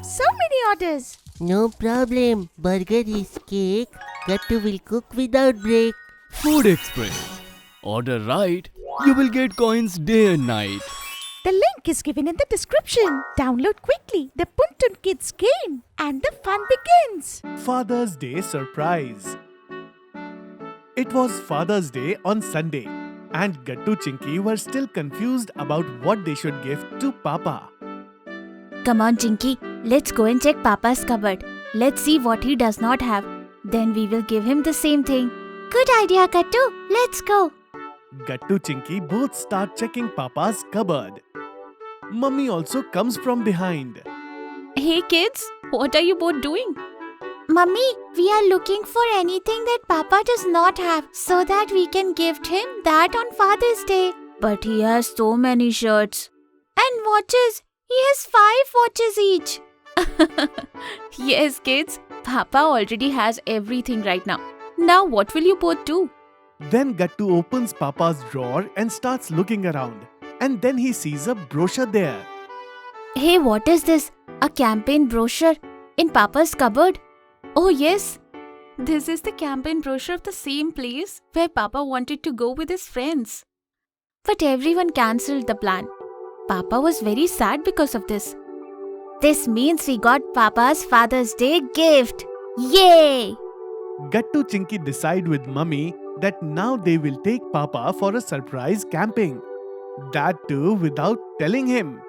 have so many orders. No problem. Burger is cake. Gattu will cook without break. Food Express. Order right, you will get coins day and night. The link is given in the description. Download quickly. The Puntun Kids game and the fun begins. Father's Day surprise. It was Father's Day on Sunday, and Gattu Chinky were still confused about what they should give to Papa. Come on, Chinky. Let's go and check Papa's cupboard. Let's see what he does not have. Then we will give him the same thing. Good idea, Gattu. Let's go. Gattu Chinky both start checking Papa's cupboard. Mummy also comes from behind. Hey kids, what are you both doing? Mummy, we are looking for anything that Papa does not have so that we can gift him that on Father's Day. But he has so many shirts. And watches. He has 5 watches each. Yes, kids. Papa already has everything right now. Now what will you both do? Then Gattu opens Papa's drawer and starts looking around. And then he sees a brochure there. Hey, what is this? A campaign brochure in Papa's cupboard? Oh yes, this is the campaign brochure of the same place where Papa wanted to go with his friends. But everyone cancelled the plan. Papa was very sad because of this. This means we got Papa's Father's Day gift. Yay! Gattu Chinky decide with Mummy that now they will take Papa for a surprise camping. That too without telling him.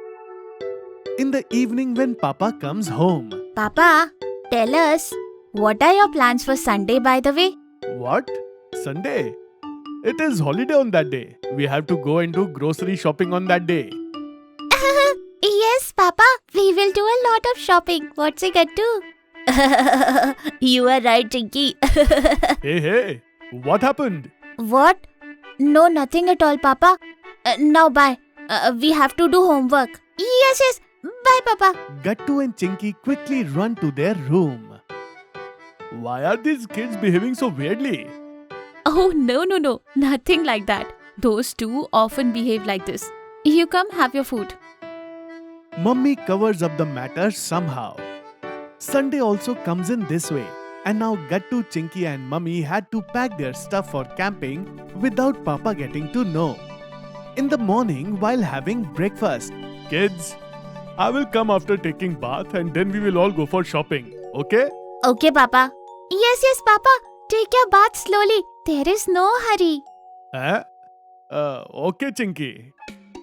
In the evening when Papa comes home. Papa, tell us, what are your plans for Sunday by the way? What? Sunday? It is holiday on that day. We have to go and do grocery shopping on that day. Yes, Papa, we will do a lot of shopping. What's it to? You are right, Chinky. Hey, what happened? What? No, nothing at all, Papa. Now bye. We have to do homework. Yes. Bye, Papa. Gattu and Chinky quickly run to their room. Why are these kids behaving so weirdly? Oh, no. Nothing like that. Those two often behave like this. You come, have your food. Mummy covers up the matter somehow. Sunday also comes in this way. And now Gattu, Chinky and Mummy had to pack their stuff for camping without Papa getting to know. In the morning while having breakfast. Kids, I will come after taking bath and then we will all go for shopping. Okay? Okay, Papa. Yes, Papa. Take your bath slowly. There is no hurry. Okay, Chinky.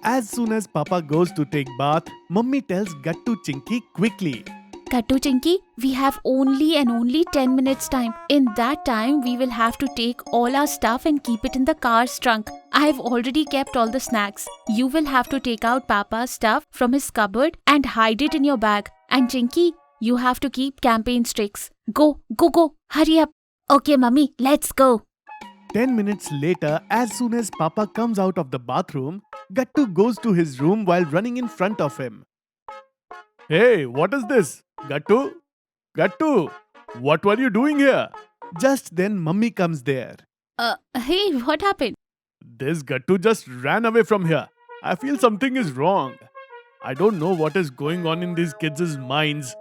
As soon as Papa goes to take bath, Mummy tells Gattu Chinky quickly. Gattu Chinky, we have only 10 minutes time. In that time, we will have to take all our stuff and keep it in the car's trunk. I have already kept all the snacks. You will have to take out Papa's stuff from his cupboard and hide it in your bag. And Chinky, you have to keep campaign sticks. Go. Hurry up. Okay, Mummy, let's go. 10 minutes later, as soon as Papa comes out of the bathroom, Gattu goes to his room while running in front of him. Hey, what is this? Gattu, what were you doing here? Just then Mummy comes there. Hey, what happened? This Gattu just ran away from here. I feel something is wrong. I don't know what is going on in these kids' minds.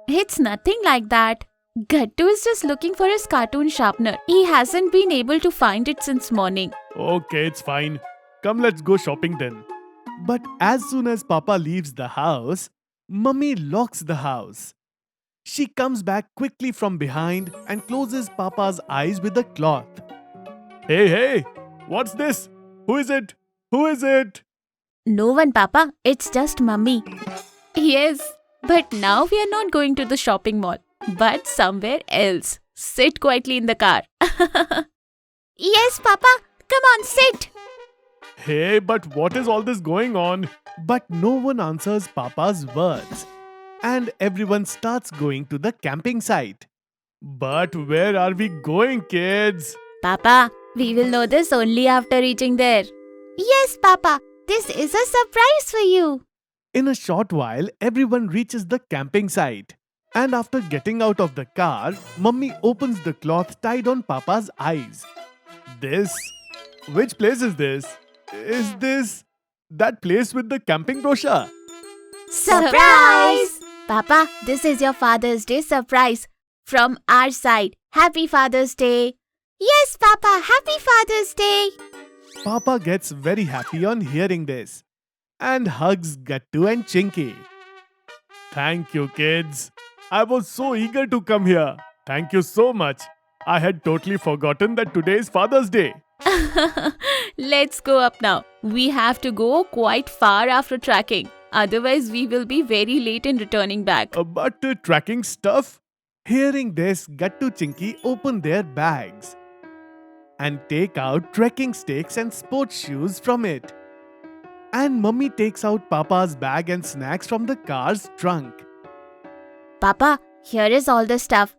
It's nothing like that. Gattu is just looking for his cartoon sharpener. He hasn't been able to find it since morning. Okay, it's fine. Come, let's go shopping then. But as soon as Papa leaves the house, Mummy locks the house. She comes back quickly from behind and closes Papa's eyes with a cloth. Hey, what's this? Who is it? No one, Papa. It's just Mummy. Yes, but now we are not going to the shopping mall, but somewhere else. Sit quietly in the car. Yes, Papa. Come on, sit. Hey, but what is all this going on? But no one answers Papa's words. And everyone starts going to the camping site. But where are we going, kids? Papa, we will know this only after reaching there. Yes, Papa. This is a surprise for you. In a short while, everyone reaches the camping site. And after getting out of the car, Mummy opens the cloth tied on Papa's eyes. Which place is this? Is this that place with the camping brochure? Surprise! Papa, this is your Father's Day surprise from our side. Happy Father's Day. Yes, Papa, Happy Father's Day. Papa gets very happy on hearing this and hugs Gattu and Chinky. Thank you, kids. I was so eager to come here. Thank you so much. I had totally forgotten that today is Father's Day. Let's go up now. We have to go quite far after tracking. Otherwise, we will be very late in returning back. But tracking stuff? Hearing this, Gattu Chinky open their bags and take out trekking sticks and sports shoes from it. And Mummy takes out Papa's bag and snacks from the car's trunk. Papa, here is all the stuff.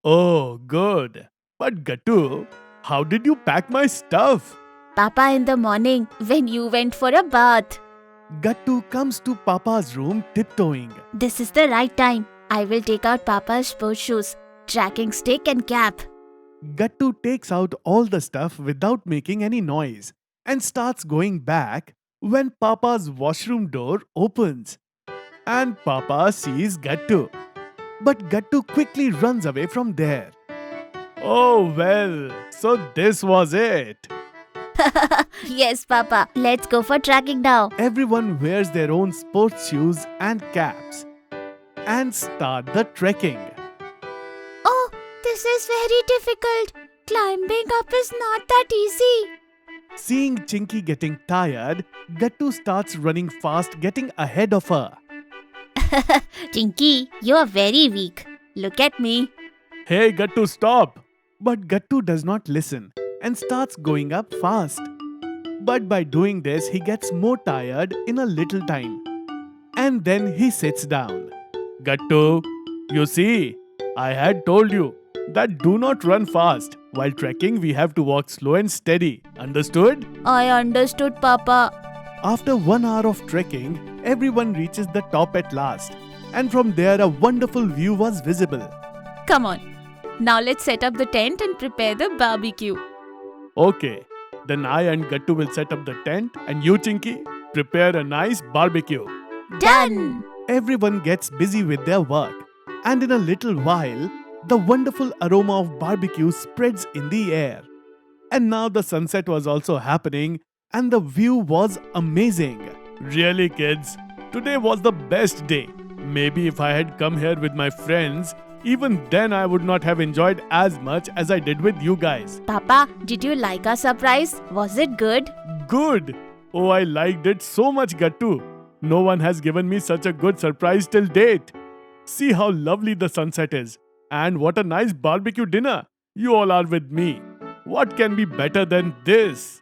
Oh, good. But Gattu, how did you pack my stuff? Papa, in the morning when you went for a bath. Gattu comes to Papa's room tiptoeing. This is the right time. I will take out Papa's sports shoes, tracking stick and cap. Gattu takes out all the stuff without making any noise and starts going back when Papa's washroom door opens. And Papa sees Gattu. But Gattu quickly runs away from there. Oh well, so this was it. Yes, Papa. Let's go for tracking now. Everyone wears their own sports shoes and caps and start the trekking. Oh, this is very difficult. Climbing up is not that easy. Seeing Chinky getting tired, Gattu starts running fast, getting ahead of her. Chinky, you are very weak. Look at me. Hey Gattu, stop! But Gattu does not listen and starts going up fast. But by doing this, he gets more tired in a little time. And then he sits down. Gattu, you see, I had told you that do not run fast. While trekking, we have to walk slow and steady. Understood? I understood, Papa. After 1 hour of trekking, everyone reaches the top at last. And from there, a wonderful view was visible. Come on. Now let's set up the tent and prepare the barbecue. Okay, then I and Gattu will set up the tent and you, Chinky, prepare a nice barbecue. Done! Everyone gets busy with their work, and in a little while, the wonderful aroma of barbecue spreads in the air. And now the sunset was also happening, and the view was amazing. Really, kids, today was the best day. Maybe if I had come here with my friends, even then I would not have enjoyed as much as I did with you guys. Papa, did you like our surprise? Was it good? Good! Oh, I liked it so much, Gattu. No one has given me such a good surprise till date. See how lovely the sunset is. And what a nice barbecue dinner. You all are with me. What can be better than this?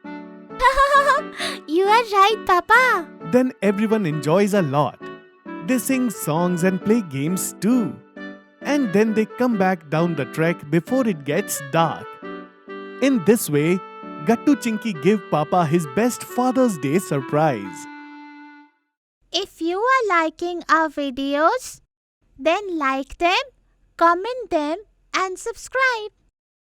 You are right, Papa. Then everyone enjoys a lot. They sing songs and play games too. And then they come back down the trek before it gets dark. In this way, Gattu Chinky give Papa his best Father's Day surprise. If you are liking our videos, then like them, comment them and subscribe.